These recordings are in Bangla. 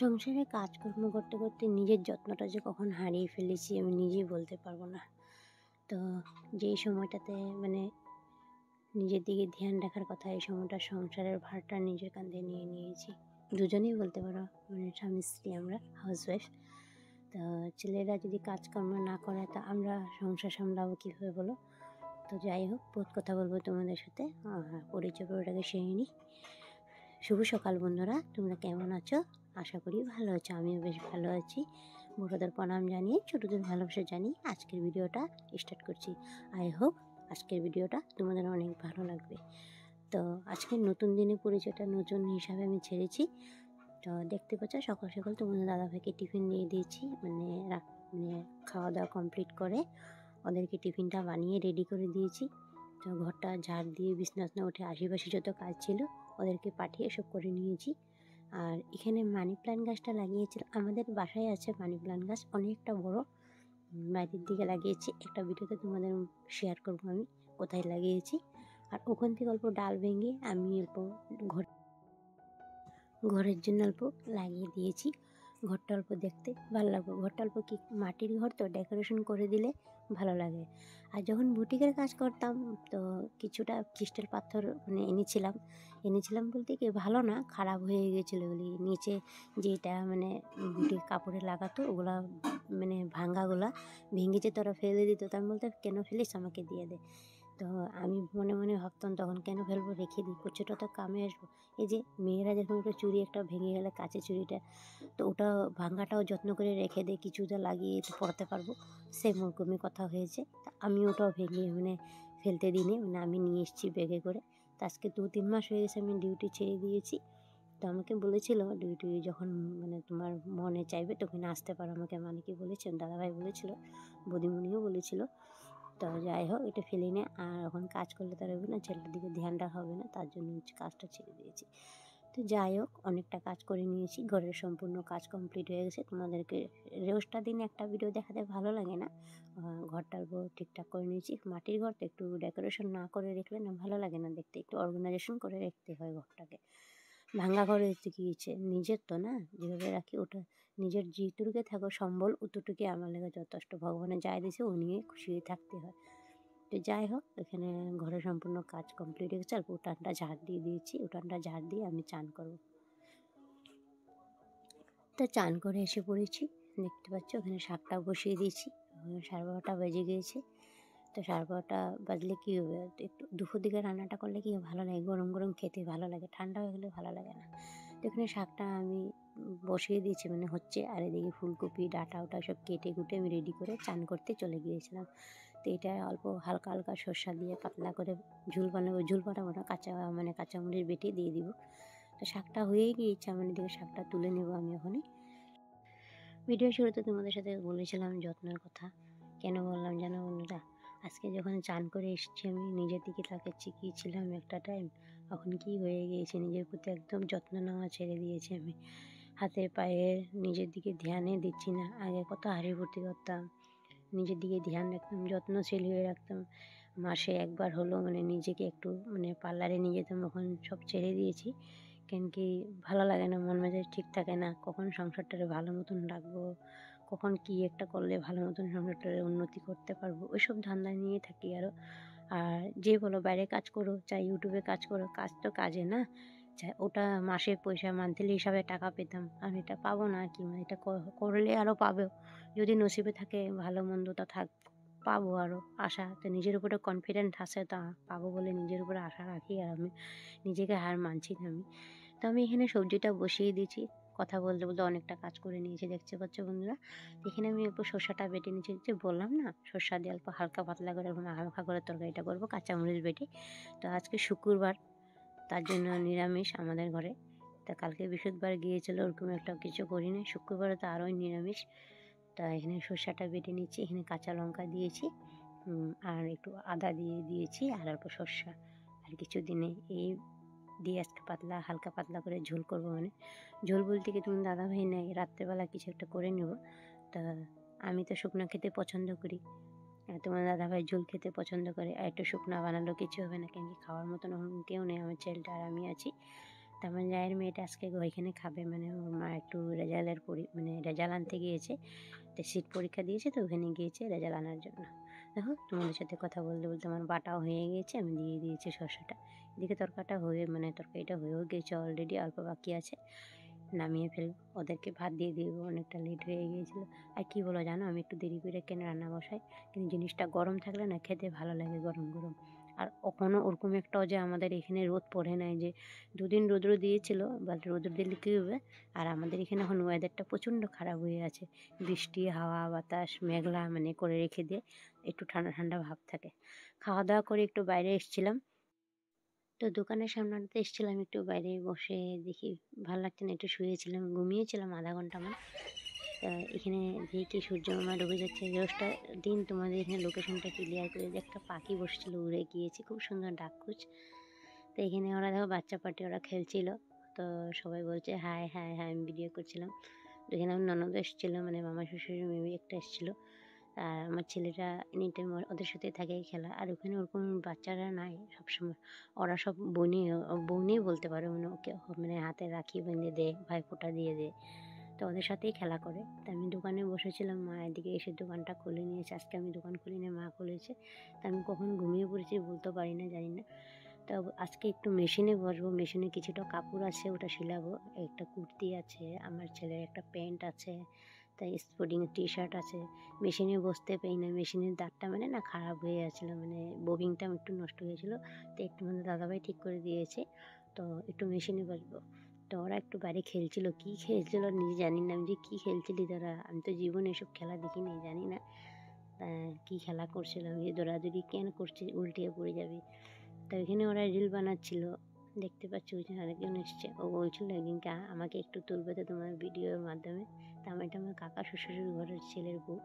সংসারে কাজকর্ম করতে করতে নিজের যত্নটা যে কখন হারিয়ে ফেলেছি আমি নিজেই বলতে পারবো না। তো যেই সময়টাতে মানে নিজের দিকে ধ্যান রাখার কথা, এই সময়টা সংসারের ভারটা নিজের কাঁধে নিয়ে নিয়েছি। দুজনেই বলতে পারো, মানে স্বামী স্ত্রী, আমরা হাউসওয়াইফ। তো ছেলেরা যদি কাজকর্ম না করে তা আমরা সংসার সামলাবো কীভাবে বলো? তো যাই হোক, বহুত কথা বলবো তোমাদের সাথে। পরিচয় পুরোটাকে সেরে নিই। শুভ সকাল বন্ধুরা, তোমরা কেমন আছো? আশা করি ভালো আছো। আমিও বেশ ভালো আছি। বড়দের প্রণাম জানিয়ে ছোটদের ভালোবাসা জানিয়ে আজকের ভিডিওটা স্টার্ট করছি। আই হোপ আজকের ভিডিওটা তোমাদের অনেক ভালো লাগবে। তো আজকের নতুন দিনে পরিচয়টা নতুন হিসাবে আমি ছেড়েছি। তো দেখতে পাচ্ছ, সকাল সকাল তোমাদের দাদাভাইকে টিফিন দিয়ে দিয়েছি। মানে খাওয়া দাওয়া কমপ্লিট করে ওদেরকে টিফিনটা বানিয়ে রেডি করে দিয়েছি। তো ঘরটা ঝাড় দিয়ে বিছানা উঠে আশেপাশে যত কাজ ছিল ওদেরকে পাঠিয়ে সব করে নিয়েছি। আর এখানে মানি প্ল্যান্ট গাছটা লাগিয়েছিলাম। আমাদের বাসায় আছে মানি প্ল্যান্ট গাছ, অনেকটা বড়। বাইরের দিকে লাগিয়েছি, একটা ভিডিওতে তোমাদের শেয়ার করবো আমি কোথায় লাগিয়েছি। আর ওখান থেকে অল্প ডাল ভেঙে আমি অল্প ঘরের জন্য অল্প লাগিয়ে দিয়েছি। ঘরটা অল্প দেখতে ভালো লাগবে। ঘরটা অল্প কি মাটির ঘর, তো ডেকোরেশন করে দিলে ভালো লাগে। আর যখন বুটিকের কাজ করতাম তো কিছুটা ক্রিস্টাল পাথর এনেছিলাম বলতে কি ভালো না, খারাপ হয়ে গেছিলো ওগুলি। নিচে যেটা বুটিক কাপড়ে লাগাতো ওগুলা ভাঙ্গাগুলা ভেঙে যে তোরা ফেলে দিত। তো আমি বলতে, কেন ফেলিস, আমাকে দিয়ে দে। তো আমি মনে মনে ভাবতাম তখন, কেন ফেলবো, রেখে দিই, কিছুটা তো কামে আসবো। এই যে মেয়েরা যখন একটা চুড়ি একটা ভেঙে গেলে, কাঁচের চুড়িটা, তো ওটা ভাঙাটাও যত্ন করে রেখে দিয়ে কিছুটা লাগিয়ে তো পড়াতে পারবো। সেম ওরকমই কথা হয়েছে। তা আমি ওটাও ভেঙে ফেলতে দিইনি, আমি নিয়ে এসেছি ব্যাগে করে। তো আজকে 2-3 মাস হয়ে গেছে আমি ডিউটি ছেড়ে দিয়েছি। তো আমাকে বলেছিল, ডিউটি যখন তোমার মনে চাইবে তখন আসতে পারো। আমাকে কি বলেছেন, দাদাভাই বলেছিল, বদিমণিও বলেছিল। তো যাই হোক, এটা ফেলে নে। আর এখন কাজ করলে তার হবে না, ছেলেটার দিকে ধ্যানটা হবে না, তার জন্য কাজটা ছেড়ে দিয়েছি। তো যাই হোক, অনেকটা কাজ করে নিয়েছি, ঘরের সম্পূর্ণ কাজ কমপ্লিট হয়ে গেছে। তোমাদেরকে রোজটা দিন একটা ভিডিও দেখাতে ভালো লাগে না। ঘরটার উপর ঠিকঠাক করে নিয়েছি। মাটির ঘর তো একটু ডেকোরেশন না করে রাখলে না ভালো লাগে না দেখতে, একটু অর্গানাইজেশন করে রাখতে হয় ঘরটাকে। ভাঙা ঘরে কি ইচ্ছে, নিজের তো না, যেভাবে রাখি ওটা নিজের, যেটুকুকে থাকো সম্বল অতটুকুই আমার লেগে যথেষ্ট। ভগবানে যাই দিয়েছে ও নিয়ে খুশি হয়ে থাকতে হয়। তো যাই হোক, এখানে ঘরের সম্পূর্ণ কাজ কমপ্লিট হয়ে গেছে। আর উঠানটা ঝাড় দিয়ে দিয়েছি। উঠানটা ঝাড় দিয়ে আমি চান করব। তো চান করে এসে পড়েছি। দেখতে পাচ্ছ ওখানে শাকটা বসিয়ে দিয়েছি। 12:30 বেজে গিয়েছে। তো 12:30 বাজলে কী হবে, একটু দুপুর দিকে রান্নাটা করলে কি ভালো লাগে, গরম গরম খেতে ভালো লাগে, ঠান্ডা হয়ে গেলে ভালো লাগে না। তো এখানে শাকটা আমি বসিয়ে দিয়েছি, হচ্ছে। আর এদিকে ফুলকপি ডাঁটা ওটা সব কেটে কুটে আমি রেডি করে চান করতে চলে গিয়েছিলাম। তো এটা অল্প হালকা হালকা সর্ষা দিয়ে পাতলা করে ঝুল বানাবো না, কাঁচামরিচ বেটে দিয়ে দিব। তো শাকটা হয়েই গিয়েছে, আমার এদিকে শাকটা তুলে নেব আমি এখনই। ভিডিও শুরুতে তোমাদের সাথে বলেছিলাম যত্নের কথা। কেন বললাম জানো বন্ধুরা? আজকে যখন চান করে এসেছি আমি নিজের দিকে তাকাচ্ছি, কী ছিলাম একটা টাইম, এখন কি হয়ে গিয়েছে, নিজের প্রতি একদম যত্ন নেওয়া ছেড়ে দিয়েছি আমি। হাতে পায়ে নিজের দিকে ধ্যানে দিচ্ছি না। আগে কত হাড়ি ভর্তি করতাম, নিজের দিকে ধ্যান রাখতাম, যত্নশীল হয়ে রাখতাম। মাসে একবার হলো নিজেকে একটু পার্লারে নিয়ে যেতাম, এখন সব ছেড়ে দিয়েছি। কেন কি ভালো লাগে না, মন মেজাজ ঠিক থাকে না, কখন সংসারটারে ভালো মতন রাখবো, কখন কি একটা করলে ভালো মতন সংসারটারে উন্নতি করতে পারবো, ওইসব ধান্দা নিয়ে থাকি আরও। আর যে বলো বাইরে কাজ করো, চাই ইউটিউবে কাজ করো, কাজ তো কাজে না, ওটা মাসে পয়সা মান্থলি হিসাবে টাকা পেতাম, আমি এটা পাবো না কি, এটা করলে আরও পাবো, যদি নসিবে থাকে ভালো মন্দ তা পাবো আরও আশা। তো নিজের উপরে কনফিডেন্ট আছে, তা পাবো বলে নিজের উপরে আশা রাখি। আর আমি নিজেকে হার মানছি না আমি। তো আমি এখানে সবজিটা বসিয়ে দিয়েছি। কথা বলতে বলতে অনেকটা কাজ করে নিয়েছি, দেখতে পাচ্ছ বন্ধুরা। এখানে আমি একটু সর্ষাটা বেটে নিয়েছি, যে বললাম না, সর্ষা দিয়ে অল্প হালকা পাতলা করে মাখা করে তরকারিটা করবো, কাঁচামরিচ বেটে। তো আজকে শুক্রবার, তার জন্য নিরামিষ আমাদের ঘরে। তা কালকে বৃহস্পতিবার গিয়েছিল, ওরকম একটা কিছু করি না, শুক্রবারে তো আরোই নিরামিষ। তা এখানে সর্ষাটা বেটে নিচ্ছি, এখানে কাঁচা লঙ্কা দিয়েছি, আর একটু আদা দিয়েছি, আর অল্প সর্ষা, আর কিছু দিনে এই দিয়ে আজকে হালকা পাতলা করে ঝোল করবো। ঝোল বলতে কি, তুমি দাদাভাই নেই, রাত্রেবেলা কিছু একটা করে নেব। তা আমি তো শুকনো খেতে পছন্দ করি, তোমার দাদাভাই ঝোল খেতে পছন্দ করে। আর একটু শুকনো বানালেও কিছু হবে না, কেন কি খাওয়ার মতন কেউ নেই, আমার ছেলেটা আর আমি আছি। তারপর জায়ের মেয়েটা আজকে ওইখানে খাবে, মানে ওর মা একটু রেজাল্ট আনতে গিয়েছে, তো সিট পরীক্ষা দিয়েছে, তো ওখানে গিয়েছে রেজাল্ট আনার জন্য। দেখো তোমাদের সাথে কথা বলতে বলতে আমার বাটাও হয়ে গিয়েছে, আমি দিয়ে দিয়েছি শসাটা। এদিকে তরকারিটা হয়েও গিয়েছে অলরেডি, অল্প বাকি আছে, নামিয়ে ফেলবো। ওদেরকে ভাত দিয়ে দিব, অনেকটা লেট হয়ে গিয়েছিলো। আর কি বলো জানো, আমি একটু দেরি করে কেন রান্না বসাই, কিন্তু জিনিসটা গরম থাকলে না খেতে ভালো লাগে গরম গরম। আর ওখানে ওরকম একটাও যে আমাদের এখানে রোদ পড়ে নাই, যে দুদিন রৌদ্র দিয়েছিল, বাট রৌদ্র দিলে কী হবে, আর আমাদের এখানে এখন ওয়েদারটা প্রচণ্ড খারাপ হয়ে আছে, বৃষ্টি হাওয়া বাতাস মেঘলা মানে করে রেখে দিয়ে, একটু ঠান্ডা ঠান্ডা ভাব থাকে। খাওয়া দাওয়া করে একটু বাইরে এসেছিলাম, তো দোকানের সামনেটাতে এসেছিলাম, একটু বাইরে বসে দেখি ভালো লাগছে না, একটু শুয়েছিলাম, ঘুমিয়েছিলাম আধা ঘন্টা মান। তা এখানে দেখি সূর্য মামা ডুবে যাচ্ছে, রোজটা দিন তোমাদের এখানে লোকেশনটা ক্লিয়ার করে যে একটা পাখি বসছিল, উড়ে গিয়েছে, খুব সুন্দর ডাককুচ। তো এখানে ওরা দেখো বাচ্চা পার্টি ওরা খেলছিল, তো সবাই বলছে হাই হাই হাই, আমি ভিডিও করছিলাম। তো এখানে আমার ননদ এসেছিলো, মানে মামা শ্বশুরের মেয়ে একটা এসেছিলো, আর আমার ছেলেটা এনি টাইম ওদের সাথে থাকে খেলা। আর ওখানে ওরকম বাচ্চারা নাই সবসময়, ওরা সব বোনই বলতে পারো, মানে ওকে মানে হাতে রাখি বেঁধে দেয়, ভাইফোঁটা দিয়ে দেয়, তো ওদের সাথেই খেলা করে। তো আমি দোকানে বসেছিলাম, মা এদিকে এসে দোকানটা খুলে নিয়েছে, আজকে আমি দোকান খুলিনি, মা খুলেছে। তা আমি কখন ঘুমিয়ে পড়েছি বলতে পারি না, জানি না। তো আজকে একটু মেশিনে বসবো, মেশিনে কিছুটা কাপড় আছে ওটা সিলাবো, একটা কুর্তি আছে, আমার ছেলের একটা প্যান্ট আছে, তাই স্পোর্টিং টি শার্ট আছে। মেশিনে বসতে পারি না, মেশিনের দাঁতটা মানে না খারাপ হয়ে গেছিলো, মানে বোবিংটা একটু নষ্ট হয়েছিলো, তো একটু মানে দাদাভাই ঠিক করে দিয়েছে, তো একটু মেশিনে বসবো। তো ওরা একটু বাইরে খেলছিল, কী খেলছিল নিজে জানি না, আমি যে কী খেলছিলি তোরা, আমি তো জীবনে এসব খেলা দেখিনি, জানি না কী খেলা করছিলাম, যে দৌড়াদৌড়ি কেন করছিস, উল্টিয়ে পড়ে যাবি। তো এখানে ওরা রিল বানাচ্ছিল, দেখতে পাচ্ছি ওই জন্য আরেকজন এসছে, ও বলছিল একদিনকে আমাকে একটু তুলবে তো তোমার ভিডিওর মাধ্যমে। তা এটা আমার কাকা শ্বশুরের ঘরের ছেলের বউ,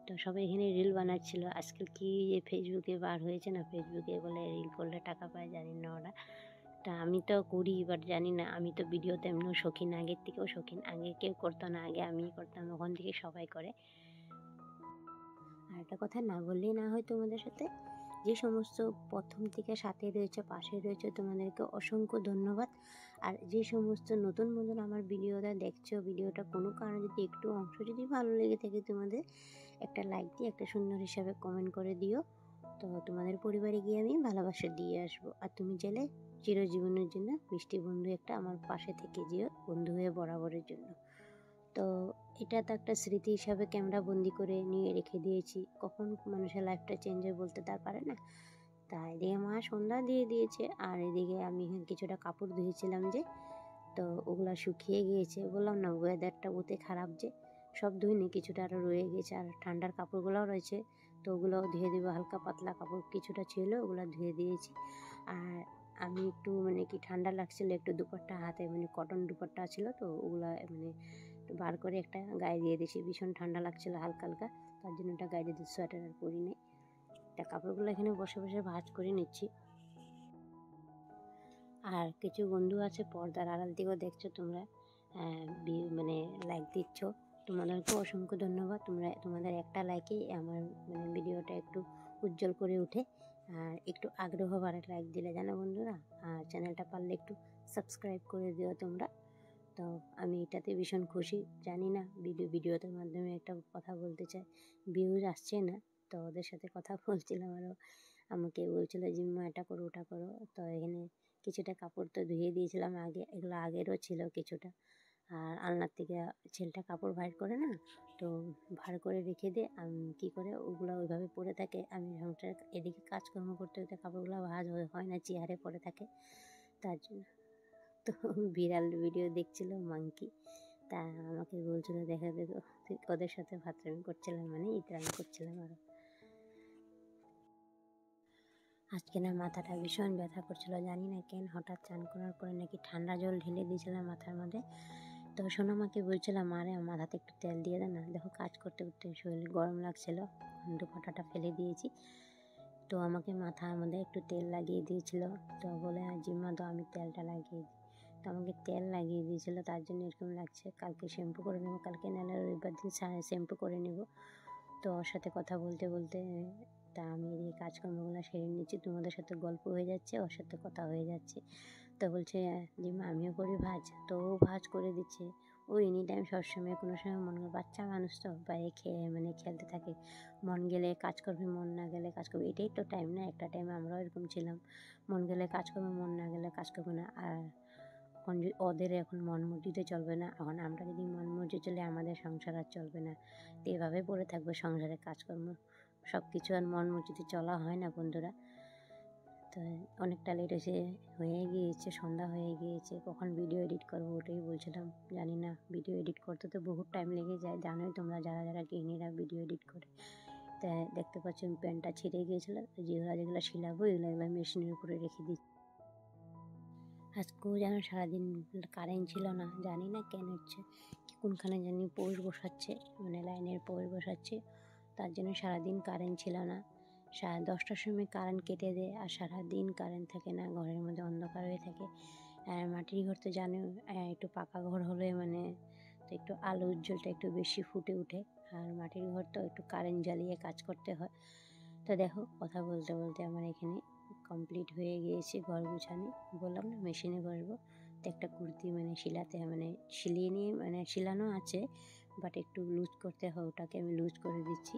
তো সবাই এখানে রিল বানাচ্ছিল। আজকাল কি যে ফেসবুকে বার হয়েছে না, ফেসবুকে বলে রিল করলে টাকা পায়, জানি না ওরা। তা আমি তো করি, বাট জানি না, আমি তো ভিডিওতে এমনিও শৌখিন, আগের থেকেও শৌখিন, আগে কেউ করতো না, আগে আমিই করতাম, ওখান থেকে সবাই করে। আর একটা কথা না বললেই না হয় তোমাদের সাথে, যে সমস্ত প্রথম থেকে সাথে রয়েছে, পাশে রয়েছে, তোমাদেরকে অসংখ্য ধন্যবাদ। আর যে সমস্ত নতুন বন্ধুরা আমার ভিডিওটা দেখছো, ভিডিওটা কোনো কারণে যদি একটু অংশ যদি ভালো লেগে থাকে তোমাদের, একটা লাইক দিয়ে একটা সুন্দর হিসাবে কমেন্ট করে দিও, তো তোমাদের পরিবারে গিয়ে আমি ভালোবাসা দিয়ে আসবো। আর তুমি চাইলে চিরজীবনের জন্য মিষ্টি বন্ধু একটা আমার পাশে থেকে যেও, বন্ধু হয়ে বরাবরের জন্য। তো এটা তো একটা স্মৃতি হিসাবে ক্যামেরা বন্দি করে নিয়ে রেখে দিয়েছি, কখন মানুষের লাইফটা চেঞ্জ হয় বলতে তার পারে না। তাই এদিকে মা সন্ধ্যা দিয়ে দিয়েছে, আর এদিকে আমি কিছুটা কাপড় ধুয়েছিলাম যে, তো ওগুলো শুকিয়ে গিয়েছে, বললাম না ওয়েদারটা ওতে খারাপ, যে সব ধুইনি, কিছুটা আরও রয়ে গেছে, আর ঠান্ডার কাপড়গুলোও রয়েছে, তো ওগুলোও ধুয়ে দেবো, হালকা পাতলা কাপড় কিছুটা ছিল ওগুলো ধুয়ে দিয়েছি। আর আমি একটু মানে কি ঠান্ডা লাগছিলো, একটু দুপাট্টা হাতে মানে কটন দুপাট্টা ছিল, তো ওগুলো মানে বার করে একটা গায়ে দিয়ে দিয়েছি, ভীষণ ঠান্ডা লাগছিলো হালকা হালকা, তার জন্য একটা গায়ে দিয়ে সোয়েটার আর পরি নেই। তা কাপড়গুলো এখানে বসে বসে ভাঁজ করে নিচ্ছি। আর কিছু বন্ধু আছে পর্দার আড়াল থেকেও দেখছো তোমরা, মানে লাইক দিচ্ছ, তোমাদেরকেও অসংখ্য ধন্যবাদ। তোমাদের একটা লাইকেই আমার মানে ভিডিওটা একটু উজ্জ্বল করে ওঠে, আর একটু আগ্রহ বাড়ে লাইক দিলে, জানো বন্ধুরা। আর চ্যানেলটা পারলে একটু সাবস্ক্রাইব করে দিও তোমরা, তো আমি এটাতে ভীষণ খুশি। জানি না ভিডিওটার মাধ্যমে একটা কথা বলতে চাই, ভিউজ আসছে না, তো ওদের সাথে কথা বলছিলাম, আরও আমাকে বলছিলো জিম্মা এটা করো ওটা করো। তো এখানে কিছুটা কাপড় তো ধুয়ে দিয়েছিলাম আগে, এগুলো আগেরও ছিল কিছুটা, আর আলনার থেকে ছেলেটা কাপড় ভাঁজ করে না, তো ভার করে রেখে দিয়ে আমি কী করে ওগুলো ওইভাবে পড়ে থাকে, আমি সংসার এদিকে কাজকর্ম করতে করতে কাপড়গুলো ভাঁজ হয় না, চেয়ারে পড়ে থাকে, তার জন্য। তো বিড়াল ভিডিও দেখছিল মাংকি, তা আমাকে বলছিল দেখা দেখো, ওদের সাথে ভাতরামি করছিলাম, মানে ইতরামি করছিলাম। আরও আজকে না মাথাটা ভীষণ ব্যথা করছিল, জানি না কেন, হঠাৎ চান করার পরে নাকি ঠান্ডা জল ঢেলে দিয়েছিলাম মাথার মধ্যে। তো সোনামাকে বলছিলাম আরে মাথাতে একটু তেল দিয়ে দে না, দেখো কাজ করতে করতে শরীর গরম লাগছিল, দুপাটাটা ফেলে দিয়েছি, তো আমাকে মাথার মধ্যে একটু তেল লাগিয়ে দিয়েছিল। তো বলে জিম্মা তো আমি তেলটা লাগিয়ে দিই, তো আমাকে তেল লাগিয়ে দিয়েছিলো, তার জন্য এরকম লাগছে। কালকে শ্যাম্পু করে নেবো, কালকে নাহলে রবিবার দিন শ্যাম্পু করে নেব। তো ওর সাথে কথা বলতে বলতে তা আমি এই কাজকর্মগুলো সেরে নিচ্ছি, তোমাদের সাথে গল্প হয়ে যাচ্ছে, ওর সাথে কথা হয়ে যাচ্ছে। তো বলছে দিমা আমিও করি ভাঁজ, তো ও ভাঁজ করে দিচ্ছে। ও এনি টাইম সবসময় কোনো সময় মন বাচ্চা মানুষ তো বাইরে খেলতে থাকে, মন গেলে কাজ করবে, মন না গেলে কাজ করবে, এটাই তো টাইম না। একটা টাইমে আমরাও এরকম ছিলাম, মন গেলে কাজ করবে, মন না গেলে কাজ করবে না। আর ওদের এখন মন মর্জিতে চলবে না, এখন আমরা যদি মন মর্জি চলে আমাদের সংসার আর চলবে না। তো এভাবে পড়ে থাকবে সংসারের কাজকর্ম, সব কিছু আর মন মর্জিতে চলা হয় না বন্ধুরা। তো অনেকটা লেট হয়ে গিয়েছে, সন্ধ্যা হয়ে গিয়েছে, কখন ভিডিও এডিট করবো ওটাই বলছিলাম, জানি না। ভিডিও এডিট করতে তো বহুত টাইম লেগে যায়, জানোই তোমরা যারা যারা গৃহিণীরা ভিডিও এডিট করে। তা দেখতে পাচ্ছ প্যান্টটা ছিঁড়ে গিয়েছিলো, যেগুলো শিলাবো এগুলো মেশিনের উপরে রেখে দিচ্ছি। আজকেও যেন সারাদিন কারেন্ট ছিল না, জানি না কেন হচ্ছে, কোনখানে জানি পোস্ট বসাচ্ছে, মানে লাইনের পোস্ট বসাচ্ছে, তার জন্য সারাদিন কারেন্ট ছিল না। 10:30টার সময় কারেন্ট কেটে দেয়, আর সারাদিন কারেন্ট থাকে না, ঘরের মধ্যে অন্ধকার হয়ে থাকে। আর মাটির ঘর তো জানো, একটু পাকা ঘর হলে মানে তো একটু আলো উজ্জ্বলটা একটু বেশি ফুটে ওঠে, আর মাটির ঘর তো একটু কারেন্ট জ্বালিয়ে কাজ করতে হয়। তো দেখো কথা বলতে বলতে আমার এখানে কমপ্লিট হয়ে গিয়েছে ঘর গুছানো, বললাম না মেশিনে বসবো। তো একটা কুর্তি মানে সিলিয়ে নিয়ে মানে সিলানো আছে, বাট একটু লুজ করতে হয়, ওটাকে আমি লুজ করে দিচ্ছি।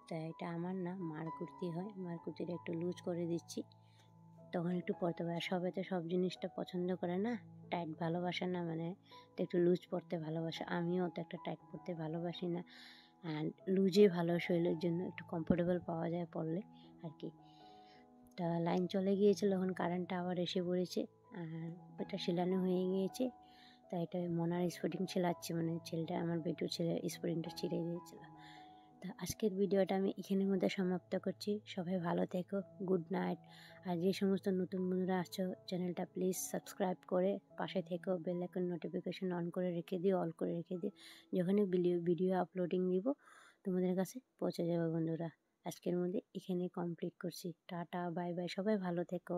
তা এটা আমার না, মার কুর্তি হয়, মার কুর্তিটা একটু লুজ করে দিচ্ছি, তখন একটু পরতে পারে। সবাই তো সব জিনিসটা পছন্দ করে না, টাইট ভালোবাসে না, মানে তো একটু লুজ পরতে ভালোবাসে, আমিও তো একটা টাইট পরতে ভালোবাসি না। আর লুজে ভালো, শরীরের জন্য একটু কমফোর্টেবল পাওয়া যায় পরলে আর কি। তা লাইন চলে গিয়েছিল, এখন কারেন্টটা আবার এসে পড়েছে, আর এটা সেলানো হয়ে গিয়েছে। তাই এটা মনার স্পোর্টিং ছেলাচ্ছে, মানে ছেলেটা আমার বেটুর ছেলে স্পোর্টিংটা ছিঁড়ে গিয়েছিল। তা আজকের ভিডিওটা আমি এখানের মধ্যে সমাপ্ত করছি। সবাই ভালো থেকো, গুড নাইট। আর যে সমস্ত নতুন বন্ধুরা আসছো চ্যানেলটা প্লিজ সাবস্ক্রাইব করে পাশে থেকো, বেল আইকন নোটিফিকেশন অন করে রেখে দিও, অল করে রেখে দিও, যখনই ভিডিও আপলোডিং দিব তোমাদের কাছে পৌঁছে যাবে বন্ধুরা। আজকের মধ্যে এখানে কমপ্লিট করছি, টাটা বাই বাই, সবাই ভালো থেকো।